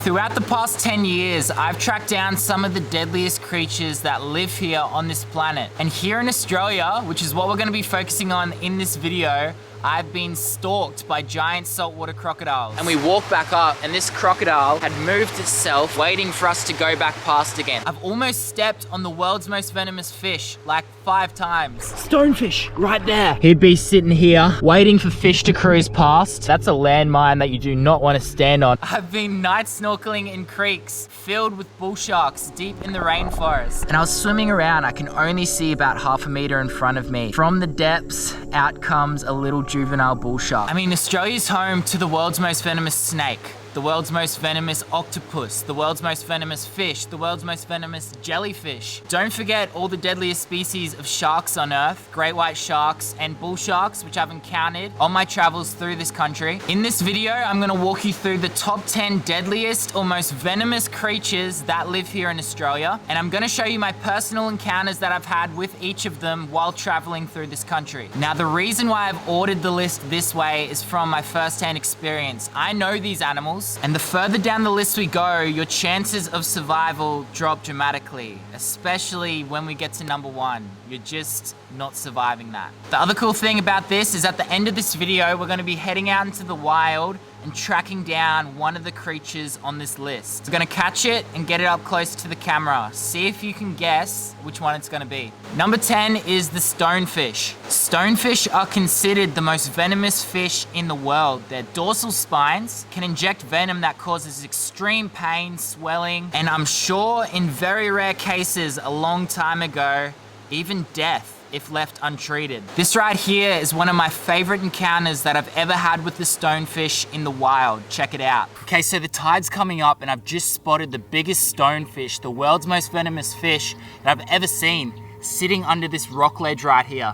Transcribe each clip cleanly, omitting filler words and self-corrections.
Throughout the past 10 years, I've tracked down some of the deadliest creatures that live here on this planet. And here in Australia, which is what we're gonna be focusing on in this video, I've been stalked by giant saltwater crocodiles. And we walk back up and this crocodile had moved itself, waiting for us to go back past again. I've almost stepped on the world's most venomous fish, like 5 times. Stonefish, right there. He'd be sitting here, waiting for fish to cruise past. That's a landmine that you do not want to stand on. I've been night snorkeling in creeks filled with bull sharks deep in the rainforest. And I was swimming around, I can only see about half a meter in front of me. From the depths, out comes a little juvenile bull shark. I mean, Australia's home to the world's most venomous snake, the world's most venomous octopus, the world's most venomous fish, the world's most venomous jellyfish. Don't forget all the deadliest species of sharks on Earth, great white sharks and bull sharks, which I've encountered on my travels through this country. In this video, I'm gonna walk you through the top 10 deadliest or most venomous creatures that live here in Australia. And I'm gonna show you my personal encounters that I've had with each of them while traveling through this country. Now, the reason why I've ordered the list this way is from my first-hand experience. I know these animals, and the further down the list we go, your chances of survival drop dramatically, especially when we get to number 1. You're just not surviving that. The other cool thing about this is at the end of this video, we're gonna be heading out into the wild and tracking down one of the creatures on this list. We're gonna catch it and get it up close to the camera. See if you can guess which one it's gonna be. Number 10 is the stonefish. Stonefish are considered the most venomous fish in the world. Their dorsal spines can inject venom that causes extreme pain, swelling, and I'm sure in very rare cases a long time ago, even death if left untreated. This right here is one of my favorite encounters that I've ever had with the stonefish in the wild. Check it out. Okay, so the tide's coming up and I've just spotted the biggest stonefish, the world's most venomous fish that I've ever seen, sitting under this rock ledge right here.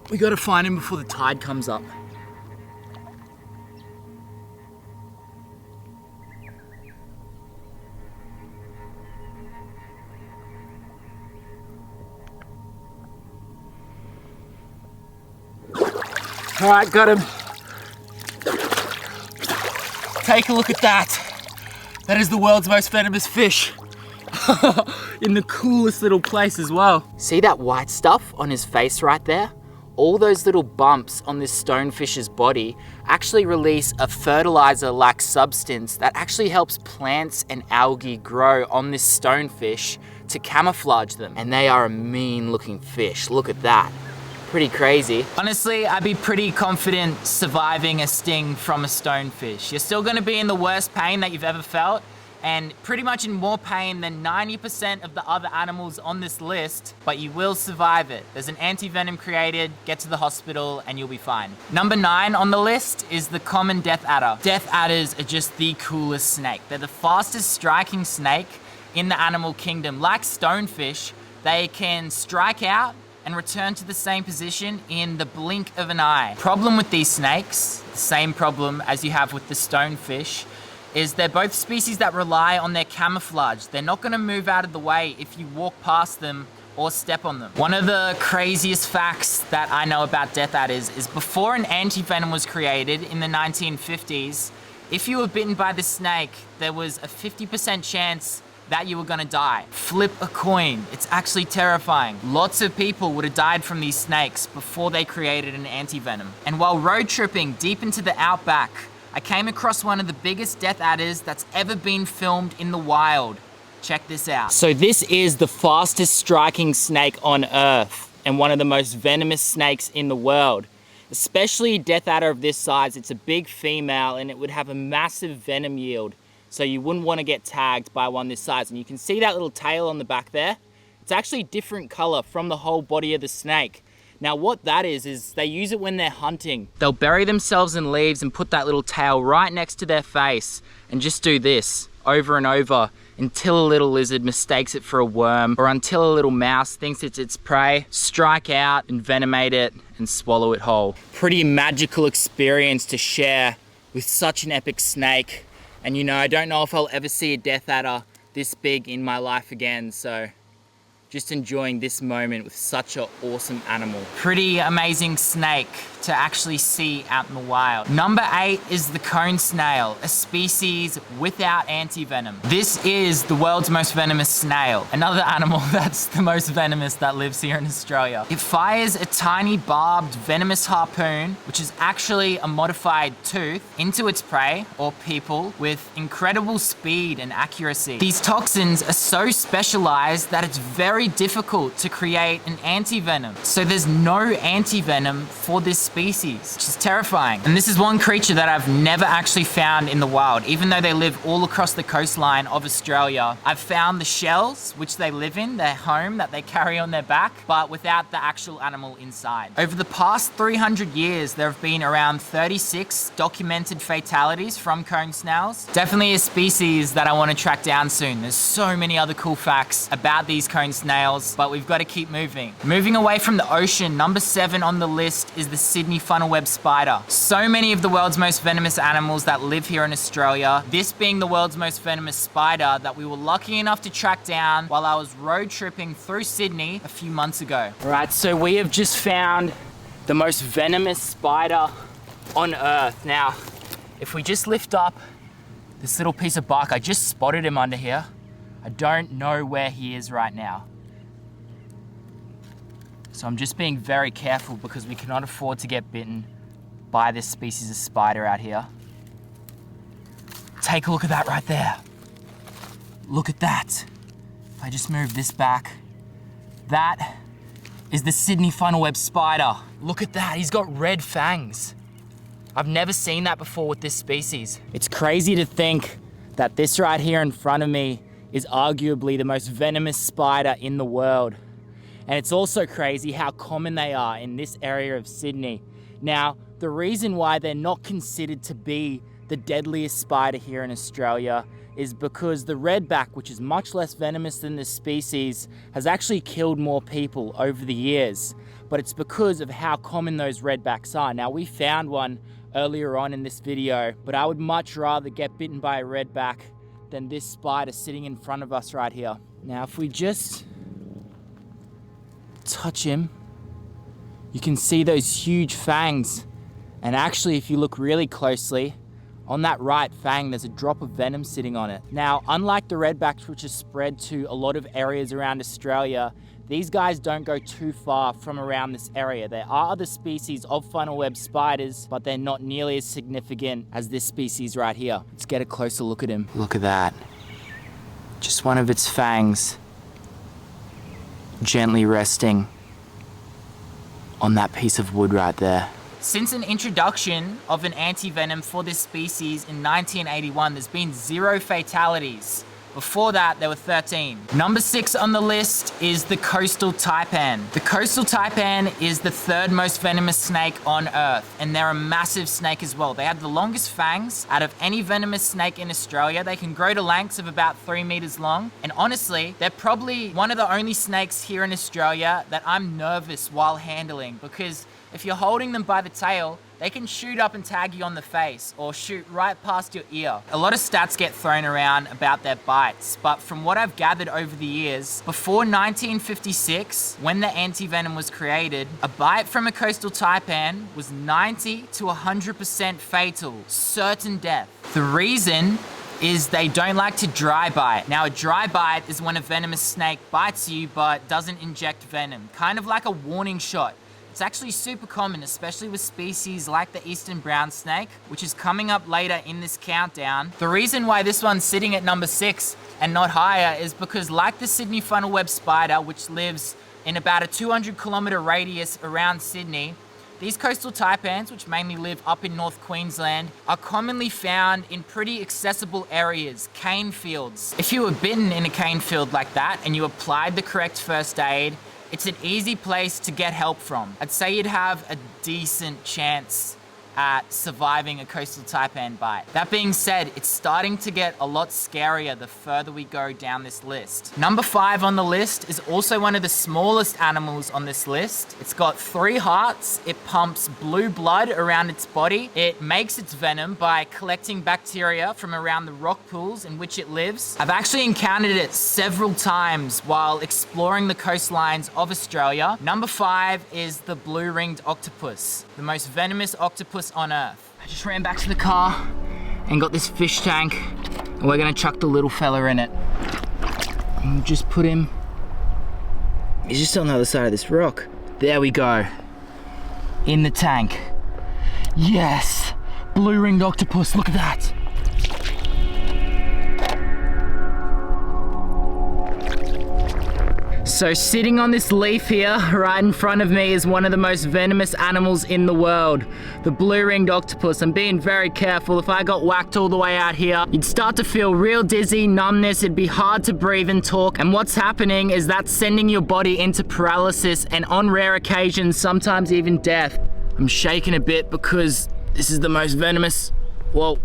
We gotta find him before the tide comes up. All right, got him. Take a look at that. That is the world's most venomous fish. In the coolest little place as well. See that white stuff on his face right there? All those little bumps on this stonefish's body actually release a fertilizer-like substance that actually helps plants and algae grow on this stonefish to camouflage them. And they are a mean-looking fish. Look at that. Pretty crazy. Honestly, I'd be pretty confident surviving a sting from a stonefish. You're still gonna be in the worst pain that you've ever felt, and pretty much in more pain than 90% of the other animals on this list, but you will survive it. There's an anti-venom created, get to the hospital, and you'll be fine. Number 9 on the list is the common death adder. Death adders are just the coolest snake. They're the fastest striking snake in the animal kingdom. Like stonefish, they can strike out and return to the same position in the blink of an eye. Problem with these snakes, the same problem as you have with the stonefish, is they're both species that rely on their camouflage. They're not gonna move out of the way if you walk past them or step on them. One of the craziest facts that I know about death adders is before an anti-venom was created in the 1950s, if you were bitten by the snake, there was a 50% chance that you were gonna die. Flip a coin. It's actually terrifying. Lots of people would have died from these snakes before they created an anti-venom. And while road tripping deep into the outback, I came across one of the biggest death adders that's ever been filmed in the wild. Check this out. So this is the fastest striking snake on Earth and one of the most venomous snakes in the world. Especially a death adder of this size, it's a big female and it would have a massive venom yield. So you wouldn't want to get tagged by one this size. And you can see that little tail on the back there. It's actually a different color from the whole body of the snake. Now what that is they use it when they're hunting. They'll bury themselves in leaves and put that little tail right next to their face and just do this over and over until a little lizard mistakes it for a worm or until a little mouse thinks it's its prey, strike out, envenomate it and swallow it whole. Pretty magical experience to share with such an epic snake. And you know, I don't know if I'll ever see a death adder this big in my life again, so just enjoying this moment with such an awesome animal. Pretty amazing snake to actually see out in the wild. Number 8 is the cone snail, a species without antivenom. This is the world's most venomous snail, another animal that's the most venomous that lives here in Australia. It fires a tiny barbed venomous harpoon, which is actually a modified tooth, into its prey or people with incredible speed and accuracy. These toxins are so specialized that it's very difficult to create an antivenom. So there's no antivenom for this species, which is terrifying. And this is one creature that I've never actually found in the wild. Even though they live all across the coastline of Australia, I've found the shells which they live in, their home that they carry on their back, but without the actual animal inside. Over the past 300 years, there have been around 36 documented fatalities from cone snails. Definitely a species that I want to track down soon. There's so many other cool facts about these cone snails, but we've got to keep moving. Moving away from the ocean, number 7 on the list is the Sydney funnel web spider. So many of the world's most venomous animals that live here in Australia, this being the world's most venomous spider that we were lucky enough to track down while I was road tripping through Sydney a few months ago. All right, so we have just found the most venomous spider on Earth. Now, if we just lift up this little piece of bark, I just spotted him under here. I don't know where he is right now. So I'm just being very careful because we cannot afford to get bitten by this species of spider out here. Take a look at that right there. Look at that. If I just move this back, that is the Sydney funnel web spider. Look at that, he's got red fangs. I've never seen that before with this species. It's crazy to think that this right here in front of me is arguably the most venomous spider in the world. And it's also crazy how common they are in this area of Sydney. Now, the reason why they're not considered to be the deadliest spider here in Australia is because the redback, which is much less venomous than this species, has actually killed more people over the years. But it's because of how common those redbacks are. Now, we found one earlier on in this video, but I would much rather get bitten by a redback than this spider sitting in front of us right here. Now, if we just touch him, you can see those huge fangs. And actually, if you look really closely, on that right fang, there's a drop of venom sitting on it. Now, unlike the redbacks, which are spread to a lot of areas around Australia, these guys don't go too far from around this area. There are other species of funnel web spiders, but they're not nearly as significant as this species right here. Let's get a closer look at him. Look at that. Just one of its fangs gently resting on that piece of wood right there. Since an introduction of an antivenom for this species in 1981, there's been 0 fatalities. Before that, there were 13. Number 6 on the list is the coastal taipan. The coastal taipan is the 3rd most venomous snake on Earth, and they're a massive snake as well. They have the longest fangs out of any venomous snake in Australia. They can grow to lengths of about 3 meters long, and honestly, they're probably one of the only snakes here in Australia that I'm nervous while handling, because if you're holding them by the tail, they can shoot up and tag you on the face or shoot right past your ear. A lot of stats get thrown around about their bites, but from what I've gathered over the years, before 1956, when the antivenom was created, a bite from a coastal taipan was 90 to 100% fatal, certain death. The reason is they don't like to dry bite. Now, a dry bite is when a venomous snake bites you but doesn't inject venom, kind of like a warning shot. It's actually super common, especially with species like the eastern brown snake, which is coming up later in this countdown. The reason why this one's sitting at number 6 and not higher is because, like the Sydney funnel web spider, which lives in about a 200-kilometer radius around Sydney, these coastal taipans, which mainly live up in North Queensland, are commonly found in pretty accessible areas, cane fields. If you were bitten in a cane field like that and you applied the correct first aid, it's an easy place to get help from. I'd say you'd have a decent chance at surviving a coastal taipan bite. That being said, it's starting to get a lot scarier the further we go down this list. Number 5 on the list is also one of the smallest animals on this list. It's got 3 hearts. It pumps blue blood around its body. It makes its venom by collecting bacteria from around the rock pools in which it lives. I've actually encountered it several times while exploring the coastlines of Australia. Number 5 is the blue-ringed octopus, the most venomous octopus on Earth. I just ran back to the car and got this fish tank, and we're gonna chuck the little fella in it. And we'll just put him, he's just on the other side of this rock. There we go, in the tank. Yes, blue-ringed octopus, look at that. So sitting on this leaf here, right in front of me, is one of the most venomous animals in the world, the blue-ringed octopus. I'm being very careful. If I got whacked all the way out here, you'd start to feel real dizzy, numbness, it'd be hard to breathe and talk. And what's happening is that's sending your body into paralysis and on rare occasions, sometimes even death. I'm shaking a bit because this is the most venomous. Whoa,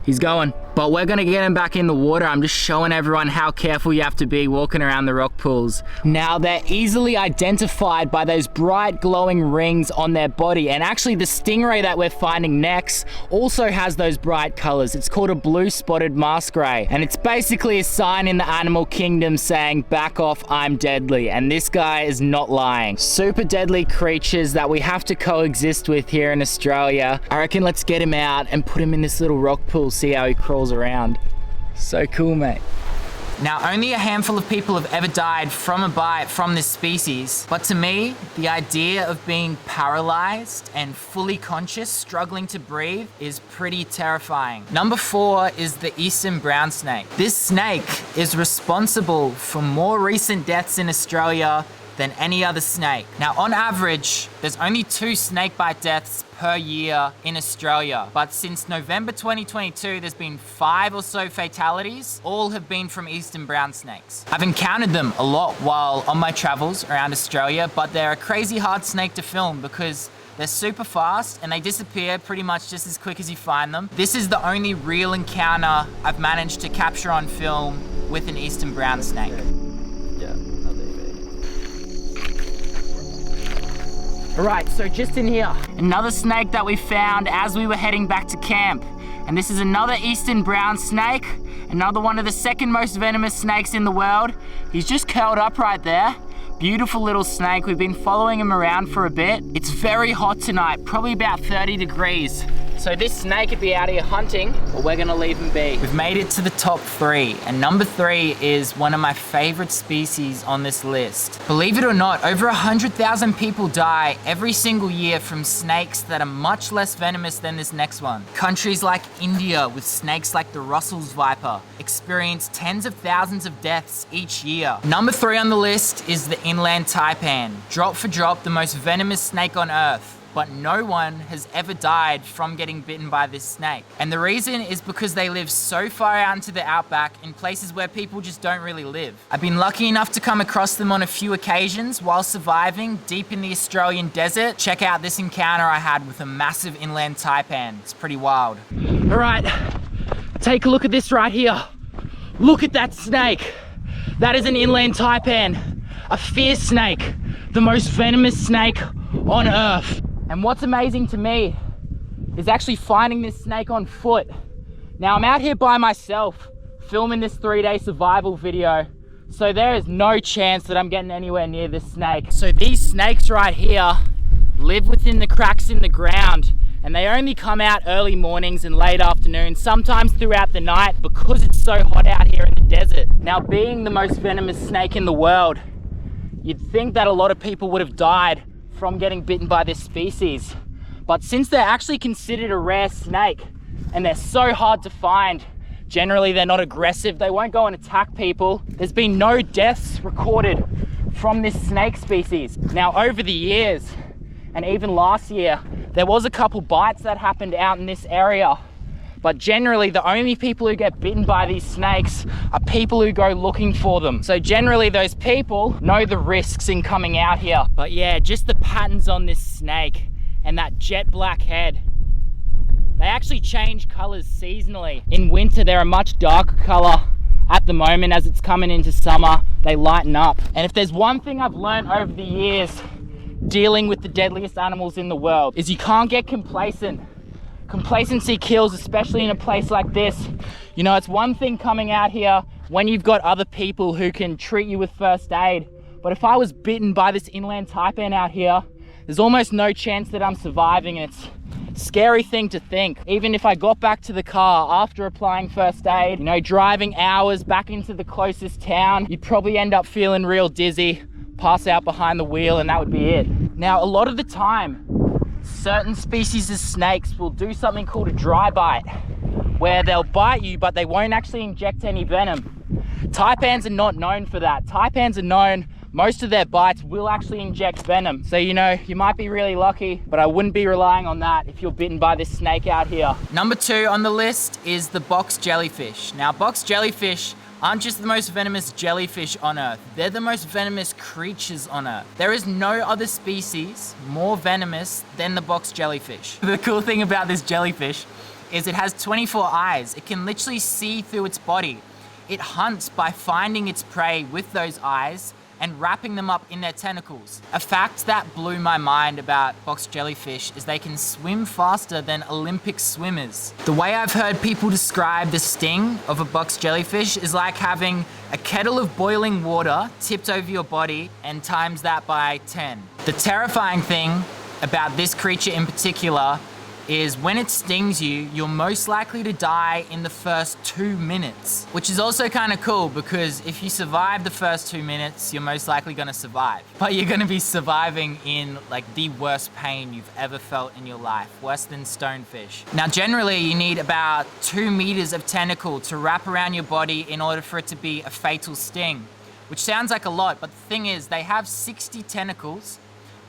he's going. But we're gonna get him back in the water. I'm just showing everyone how careful you have to be walking around the rock pools. Now, they're easily identified by those bright glowing rings on their body. And actually the stingray that we're finding next also has those bright colors. It's called a blue spotted masquerade. And it's basically a sign in the animal kingdom saying, back off, I'm deadly. And this guy is not lying. Super deadly creatures that we have to coexist with here in Australia. I reckon let's get him out and put him in this little rock pool, see how he crawls around. So cool, mate. Now, only a handful of people have ever died from a bite from this species, but to me, the idea of being paralyzed and fully conscious, struggling to breathe, is pretty terrifying. Number 4 is the eastern brown snake. This snake is responsible for more recent deaths in Australia than any other snake. Now, on average, there's only 2 snakebite deaths per year in Australia. But since November 2022, there's been 5 or so fatalities. All have been from eastern brown snakes. I've encountered them a lot while on my travels around Australia, but they're a crazy hard snake to film because they're super fast and they disappear pretty much just as quick as you find them. This is the only real encounter I've managed to capture on film with an eastern brown snake. Alright, so just in here, another snake that we found as we were heading back to camp. And this is another eastern brown snake, another one of the second most venomous snakes in the world. He's just curled up right there. Beautiful little snake. We've been following him around for a bit. It's very hot tonight, probably about 30 degrees. So this snake could be out here hunting, but we're gonna leave him be. We've made it to the top 3, and number 3 is one of my favorite species on this list. Believe it or not, over 100,000 people die every single year from snakes that are much less venomous than this next one. Countries like India, with snakes like the Russell's viper, experience tens of thousands of deaths each year. Number 3 on the list is the inland taipan. Drop for drop, the most venomous snake on Earth. But no one has ever died from getting bitten by this snake. And the reason is because they live so far out into the outback in places where people just don't really live. I've been lucky enough to come across them on a few occasions while surviving deep in the Australian desert. Check out this encounter I had with a massive inland taipan. It's pretty wild. All right, take a look at this right here. Look at that snake. That is an inland taipan, a fierce snake, the most venomous snake on Earth. And what's amazing to me is actually finding this snake on foot. Now, I'm out here by myself filming this 3-day survival video, so there is no chance that I'm getting anywhere near this snake. So these snakes right here live within the cracks in the ground, and they only come out early mornings and late afternoons, sometimes throughout the night, because it's so hot out here in the desert. Now, being the most venomous snake in the world, you'd think that a lot of people would have died from getting bitten by this species. But since they're actually considered a rare snake and they're so hard to find, generally they're not aggressive, they won't go and attack people, there's been no deaths recorded from this snake species. Now, over the years, and even last year, there was a couple bites that happened out in this area. But generally, the only people who get bitten by these snakes are people who go looking for them. So generally, those people know the risks in coming out here. But yeah, just the patterns on this snake and that jet black head. They actually change colors seasonally. In winter, they're a much darker color. At the moment, as it's coming into summer, they lighten up. And if there's one thing I've learned over the years dealing with the deadliest animals in the world, is you can't get complacent. Complacency kills, especially in a place like this. You know, it's one thing coming out here when you've got other people who can treat you with first aid. But if I was bitten by this inland taipan out here, there's almost no chance that I'm surviving. And it's a scary thing to think. Even if I got back to the car after applying first aid, you know, driving hours back into the closest town, you'd probably end up feeling real dizzy, pass out behind the wheel, and that would be it. Now, a lot of the time, certain species of snakes will do something called a dry bite, where they'll bite you, but they won't actually inject any venom. Taipans are not known for that. Taipans are known, most of their bites will actually inject venom. So, you know, you might be really lucky, but I wouldn't be relying on that if you're bitten by this snake out here. Number 2 on the list is the box jellyfish. Now, box jellyfish aren't just the most venomous jellyfish on Earth, they're the most venomous creatures on Earth. There is no other species more venomous than the box jellyfish. The cool thing about this jellyfish is it has 24 eyes. It can literally see through its body. It hunts by finding its prey with those eyes and wrapping them up in their tentacles. A fact that blew my mind about box jellyfish is they can swim faster than Olympic swimmers. The way I've heard people describe the sting of a box jellyfish is like having a kettle of boiling water tipped over your body and times that by 10. The terrifying thing about this creature in particular is when it stings you, you're most likely to die in the first 2 minutes, which is also kind of cool because if you survive the first 2 minutes, you're most likely going to survive. But you're going to be surviving in like the worst pain you've ever felt in your life, worse than stonefish. Now, generally, you need about 2 meters of tentacle to wrap around your body in order for it to be a fatal sting, which sounds like a lot, but the thing is, they have 60 tentacles,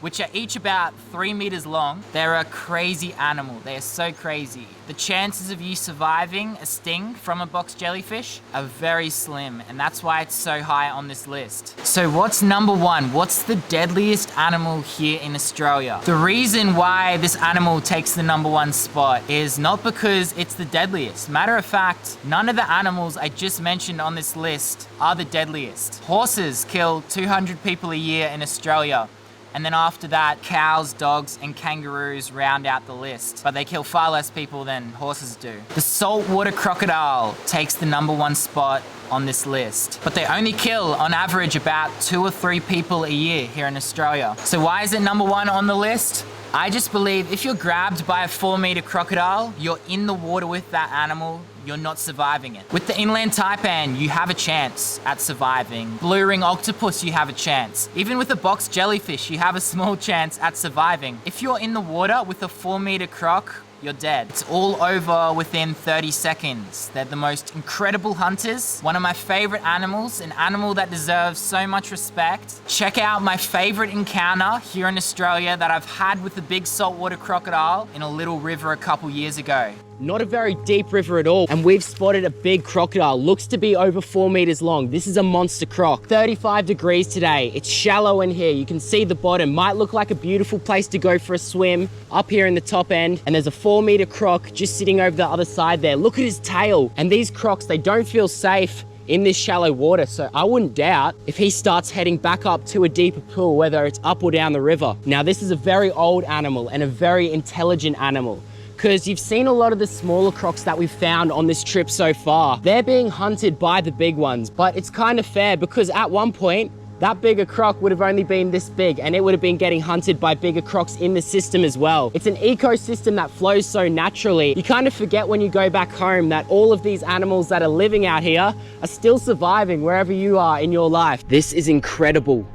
which are each about 3 meters long. They're a crazy animal. They are so crazy. The chances of you surviving a sting from a box jellyfish are very slim, and that's why it's so high on this list. So what's number 1? What's the deadliest animal here in Australia? The reason why this animal takes the number 1 spot is not because it's the deadliest. Matter of fact, none of the animals I just mentioned on this list are the deadliest. Horses kill 200 people a year in Australia. And then after that, cows, dogs, and kangaroos round out the list. But they kill far less people than horses do. The saltwater crocodile takes the number 1 spot on this list. But they only kill, on average, about 2 or 3 people a year here in Australia. So why is it number 1 on the list? I just believe if you're grabbed by a 4-meter crocodile, you're in the water with that animal, you're not surviving it. With the inland taipan, you have a chance at surviving. Blue ring octopus, you have a chance. Even with a box jellyfish, you have a small chance at surviving. If you're in the water with a 4-meter croc, you're dead. It's all over within 30 seconds. They're the most incredible hunters. One of my favorite animals, an animal that deserves so much respect. Check out my favorite encounter here in Australia that I've had with the big saltwater crocodile in a little river a couple years ago. Not a very deep river at all, and we've spotted a big crocodile. Looks to be over 4 meters long. This is a monster croc. 35 degrees today. It's shallow in here. You can see the bottom. Might look like a beautiful place to go for a swim up here in the top end, and there's a 4-meter croc just sitting over the other side there. Look at his tail. And these crocs, they don't feel safe in this shallow water, so I wouldn't doubt if he starts heading back up to a deeper pool, whether it's up or down the river. Now, this is a very old animal and a very intelligent animal, because you've seen a lot of the smaller crocs that we've found on this trip so far. They're being hunted by the big ones, but it's kind of fair because at one point, that bigger croc would have only been this big and it would have been getting hunted by bigger crocs in the system as well. It's an ecosystem that flows so naturally. You kind of forget when you go back home that all of these animals that are living out here are still surviving wherever you are in your life. This is incredible.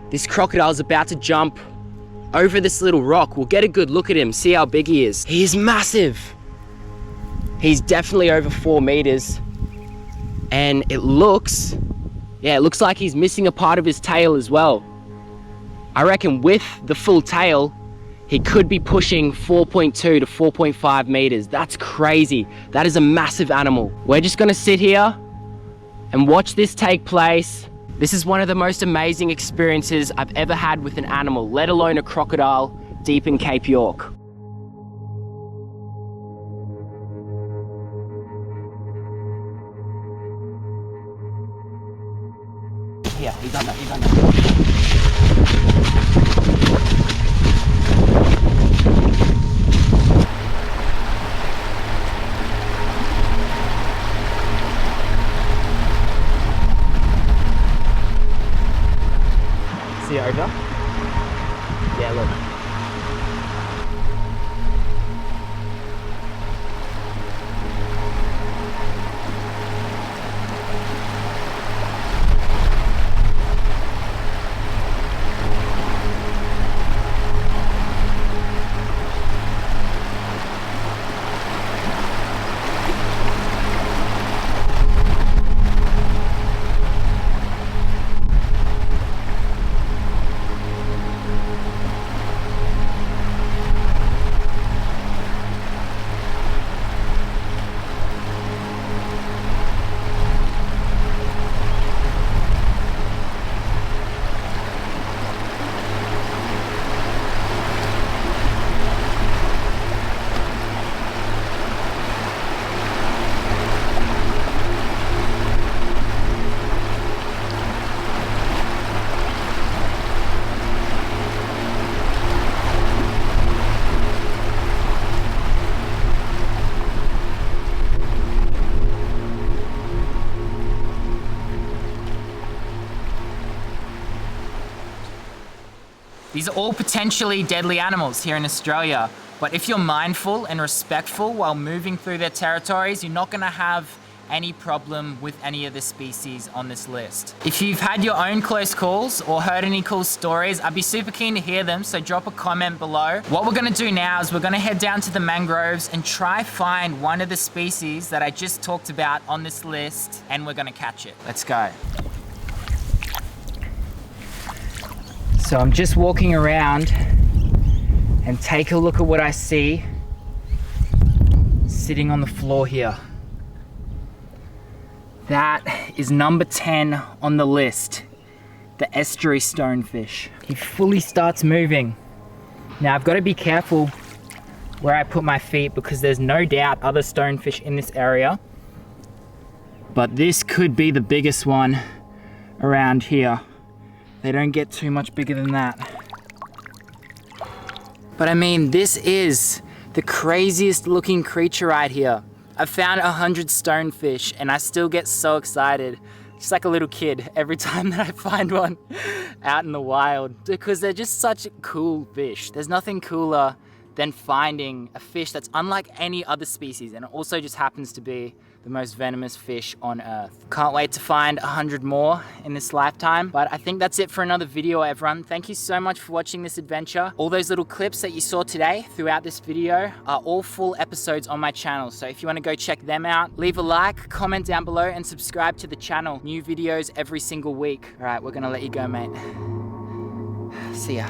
This crocodile's about to jump over this little rock. We'll get a good look at him, see how big he is. He is massive. He's definitely over 4 meters. And it looks like he's missing a part of his tail as well. I reckon with the full tail, he could be pushing 4.2 to 4.5 meters. That's crazy. That is a massive animal. We're just gonna sit here and watch this take place. This is one of the most amazing experiences I've ever had with an animal, let alone a crocodile deep in Cape York. here. He's under. See it over? Yeah, look. These are all potentially deadly animals here in Australia, but if you're mindful and respectful while moving through their territories, you're not gonna have any problem with any of the species on this list. If you've had your own close calls or heard any cool stories, I'd be super keen to hear them, so drop a comment below. What we're gonna do now is we're gonna head down to the mangroves and try find one of the species that I just talked about on this list, and we're gonna catch it. Let's go. So I'm just walking around and take a look at what I see sitting on the floor here. That is number 10 on the list, the Esty Stonefish. He fully starts moving. Now I've got to be careful where I put my feet because there's no doubt other stonefish in this area, but this could be the biggest one around here. They don't get too much bigger than that. But I mean, this is the craziest looking creature right here. I've found 100 stonefish and I still get so excited. Just like a little kid every time that I find one out in the wild, because they're just such cool fish. There's nothing cooler than finding a fish that's unlike any other species, and it also just happens to be the most venomous fish on Earth. Can't wait to find 100 more in this lifetime, but I think that's it for another video, everyone. Thank you so much for watching this adventure. All those little clips that you saw today throughout this video are all full episodes on my channel, so if you want to go check them out, leave a like, comment down below, and subscribe to the channel. New videos every single week. All right, we're gonna let you go, mate. See ya.